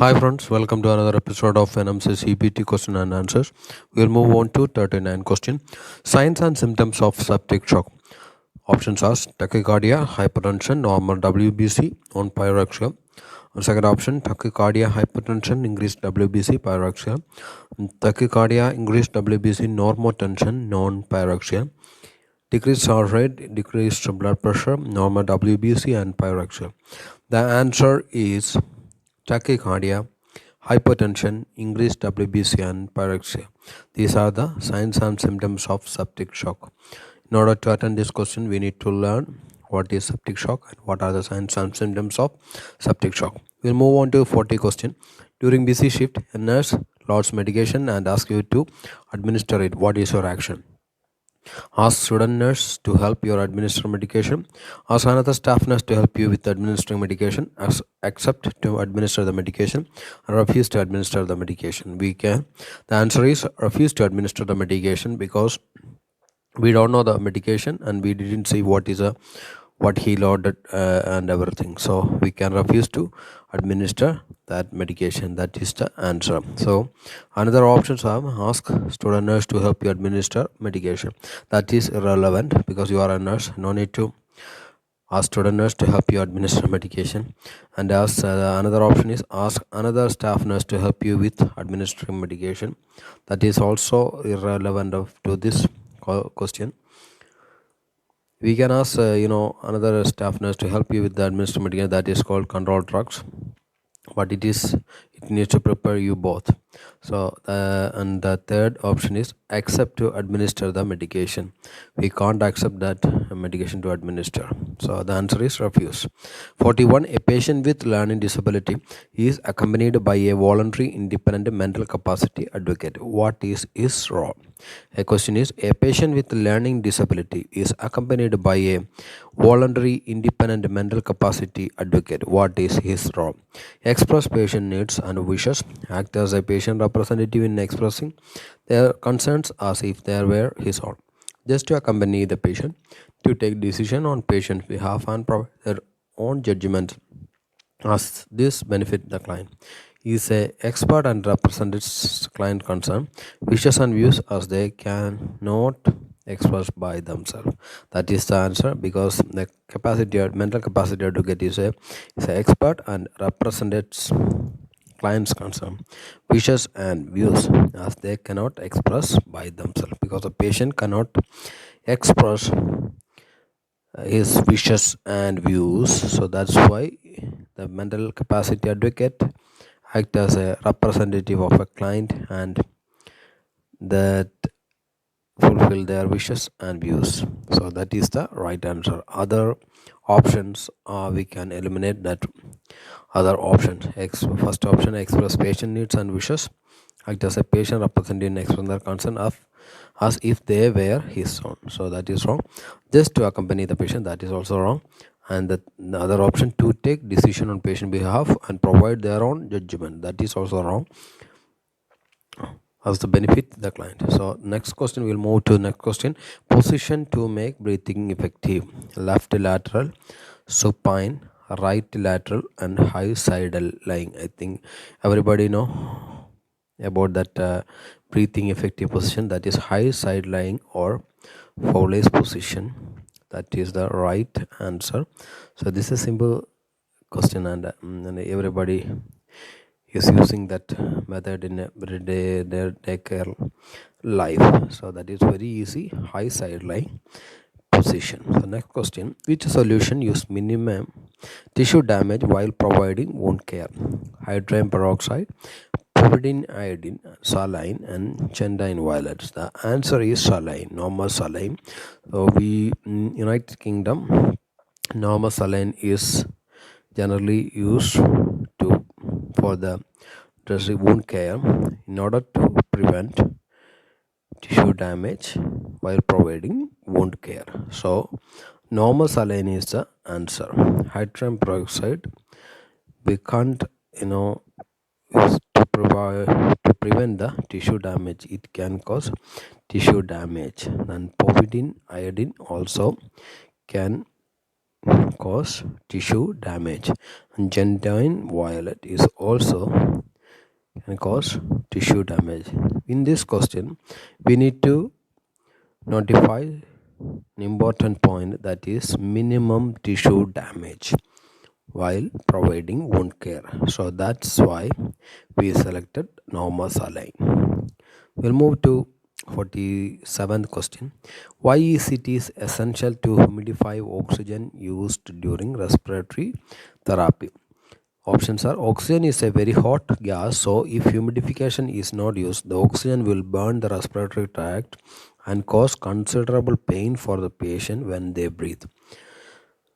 Hi friends, welcome to another episode of NMC CPT question and answers. We'll move on to 39 question. Signs and symptoms of septic shock. Options are tachycardia, hypertension, normal WBC on pyrexia. Second option, tachycardia, hypertension, increased WBC, pyrexia. Tachycardia, increased WBC, normotension, non-pyrexia. Decreased heart rate, decreased blood pressure, normal WBC and pyrexia. The answer is tachycardia, hypertension, increased WBC, and pyrexia. These are the signs and symptoms of septic shock. In order to attend this question, we need to learn what is septic shock and what are the signs and symptoms of septic shock. We'll move on to 40 question. During busy shift, a nurse loads medication and asks you to administer it. What is your action? Ask student nurse to help you administer medication. Ask another staff nurse to help you with administering medication. Accept to administer the medication. Refuse to administer the medication. The answer is refuse to administer the medication because we don't know the medication and we didn't see what he loaded and everything, so we can refuse to administer that medication. That is the answer. So another options are ask student nurse to help you administer medication. That is irrelevant because you are a nurse, no need to ask student nurse to help you administer medication. And another option is ask another staff nurse to help you with administering medication. That is also irrelevant to this question. We can ask another staff nurse to help you with the administration medication. That is called control drugs, but it needs to prepare you both. So and the third option is accept to administer the medication. We can't accept that medication to administer, so the answer is refuse. 41. A patient with learning disability is accompanied by a voluntary independent mental capacity advocate. What is his role? A question is, a patient with learning disability is accompanied by a voluntary independent mental capacity advocate. What is his role? Express patient needs and wishes, act as a patient representative in expressing their concerns as if they were his own. Just to accompany the patient, to take decision on patient's behalf and provide their own judgment as this benefit the client. He is a expert and represents client concern, wishes and views as they cannot express by themselves. That is the answer because the mental capacity advocate is a expert and represents client's concern, wishes and views as they cannot express by themselves, because the patient cannot express his wishes and views. So that's why the mental capacity advocate act as a representative of a client and that fulfill their wishes and views. So that is the right answer. Other options we can eliminate that. Other options, first option, express patient needs and wishes, act as a patient representative and express their concern as if they were his own. So that is wrong. Just to accompany the patient, that is also wrong. And the other option, to take decision on patient behalf and provide their own judgment, that is also wrong, as the benefit the client. So next question, we'll move to next question. Position to make breathing effective: left lateral, supine, right lateral, and high sidal lying. I think everybody know about that breathing effective position, that is high side lying or Fowler's position. That is the right answer. So this is a simple question, and everybody is using that method in everyday their care life. So that is very easy, high side lying position. So next question, which solution use minimum tissue damage while providing wound care? Hydrogen peroxide, povidone iodine, saline, and chendine violets. The answer is saline, normal saline. So we in United Kingdom, normal saline is generally used to for the wound care in order to prevent tissue damage while providing wound care. So normal saline is the answer. Hydrogen peroxide we can't use to prevent the tissue damage. It can cause tissue damage. And povidone iodine also can cause tissue damage. And genuine violet is also can cause tissue damage. In this question, we need to notify an important point, that is minimum tissue damage while providing wound care. So that's why we selected normal saline. We'll move to 47th question. Why is it is essential to humidify oxygen used during respiratory therapy? Options are: oxygen is a very hot gas, so if humidification is not used, the oxygen will burn the respiratory tract and cause considerable pain for the patient when they breathe.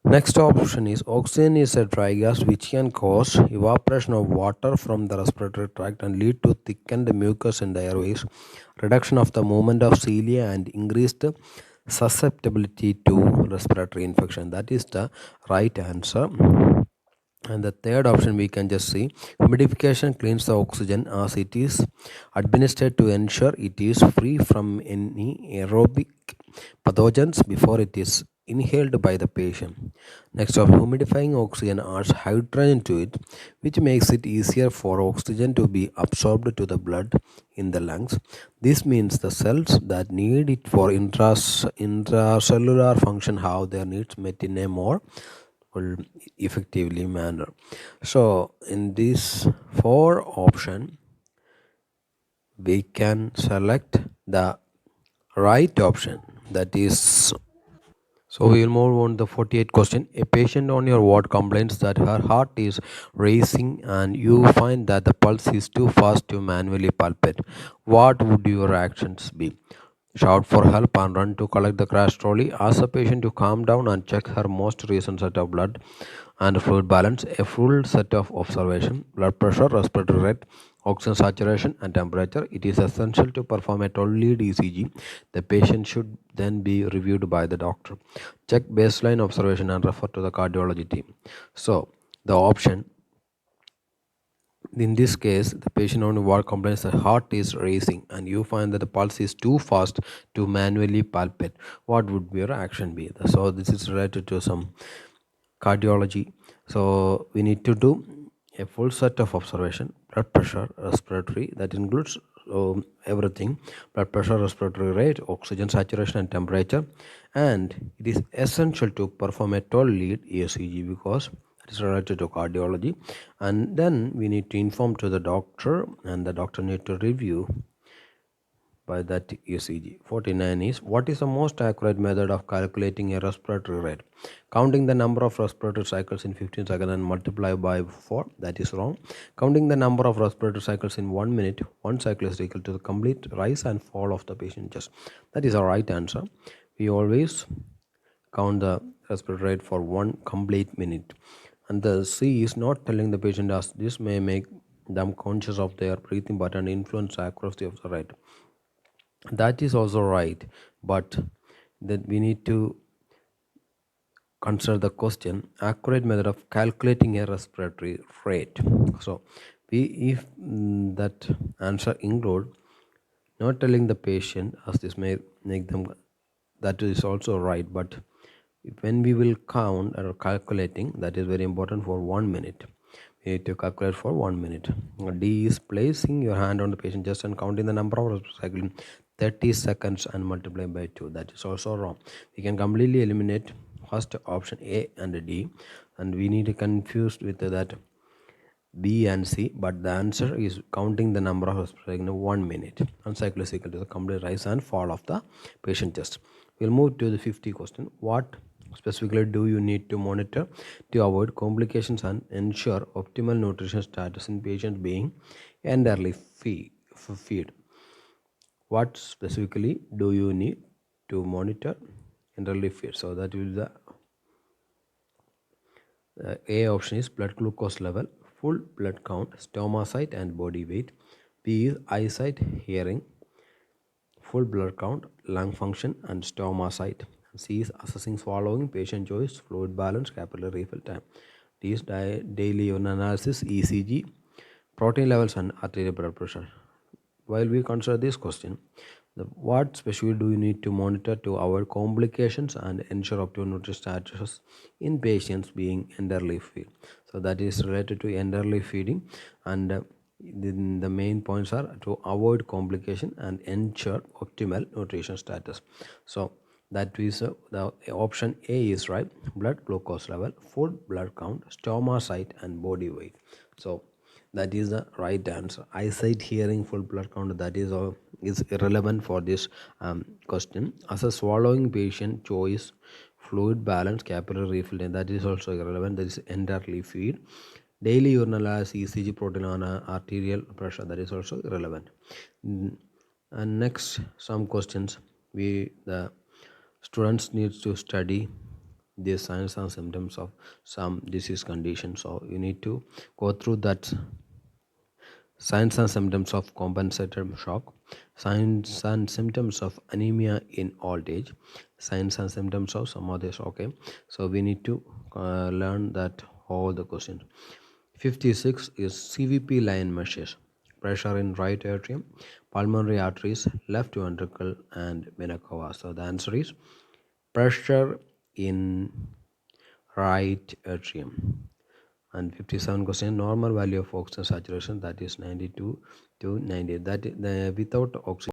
Next option is: oxygen is a dry gas which can cause evaporation of water from the respiratory tract and lead to thickened mucus in the airways, reduction of the movement of cilia, and increased susceptibility to respiratory infection. That is the right answer. And the third option we can just see: humidification cleans the oxygen as it is administered to ensure it is free from any aerobic pathogens before it is inhaled by the patient. Next up, humidifying oxygen adds hydrogen to it, which makes it easier for oxygen to be absorbed to the blood in the lungs. This means the cells that need it for intracellular function have their needs met in a more will effectively manner. So in this four option, we can select the right option, that is. So we will move on to the 48th question. A patient on your ward complains that her heart is racing and you find that the pulse is too fast to manually palpate. What would your actions be? Shout for help and run to collect the crash trolley. Ask the patient to calm down and check her most recent set of blood and fluid balance. A full set of observation: blood pressure, respiratory rate, oxygen saturation, and temperature. It is essential to perform a 12 lead ECG. The patient should then be reviewed by the doctor. Check baseline observation and refer to the cardiology team. So the option in this case, the patient on ward complains that heart is racing and you find that the pulse is too fast to manually palpate. What would your action be? So this is related to some cardiology. So we need to do a full set of observation: blood pressure, respiratory, that includes everything: blood pressure, respiratory rate, oxygen saturation, and temperature. And it is essential to perform a 12 lead ECG because it is related to cardiology. And then we need to inform to the doctor, and the doctor need to review by that ECG. 49 is: what is the most accurate method of calculating a respiratory rate? Counting the number of respiratory cycles in 15 seconds and multiply by 4. That is wrong. Counting the number of respiratory cycles in 1 minute. One cycle is equal to the complete rise and fall of the patient chest. That is our right answer. We always count the respiratory rate for 1 complete minute. And the C is not telling the patient as this may make them conscious of their breathing but and influence accuracy of the rate. That is also right, but that we need to consider the question: accurate method of calculating a respiratory rate. So we if that answer include not telling the patient as this may make them, that is also right, but when we will count or calculating, that is very important for 1 minute. We need to calculate for 1 minute. D is placing your hand on the patient chest and counting the number of cycles 30 seconds and multiply by 2. That is also wrong. We can completely eliminate first option A and D, and we need to confuse with that B and C, but the answer is counting the number of cycles in 1 minute. And cycle is equal to the complete rise and fall of the patient chest. We'll move to the 50 question. What specifically do you need to monitor to avoid complications and ensure optimal nutrition status in patients being entirely feed? What specifically do you need to monitor entirely feed? So that is the A option is blood glucose level, full blood count, stomach and body weight. B is eyesight, hearing, full blood count, lung function, and stomach. C is assessing swallowing, patient choice, fluid balance, capillary refill time. D is daily urine analysis, ECG, protein levels, and arterial blood pressure. While we consider this question, What specially do you need to monitor to avoid complications and ensure optimal nutrition status in patients being enterally feed? So that is related to enterally feeding, and then the main points are to avoid complication and ensure optimal nutrition status. So that is the option A is right. Blood glucose level, food blood count, stoma site, and body weight. So that is the right answer. Eyesight, hearing, full blood count, that is all is irrelevant for this question. As a swallowing patient, choice, fluid balance, capillary refilling, that is also irrelevant. That is entirely feed. Daily urinal as ECG, protein on arterial pressure, that is also irrelevant. And next, some questions the students needs to study the signs and symptoms of some disease condition. So you need to go through that. Signs and symptoms of compensated shock, signs and symptoms of anemia in old age, signs and symptoms of some others. Okay, so we need to learn that all the questions. 56 is CVP line measures pressure in right atrium, pulmonary arteries, left ventricle, and vena cava. So the answer is pressure in right atrium. And 57 question, normal value of oxygen saturation, that is 92 to 90. That without oxygen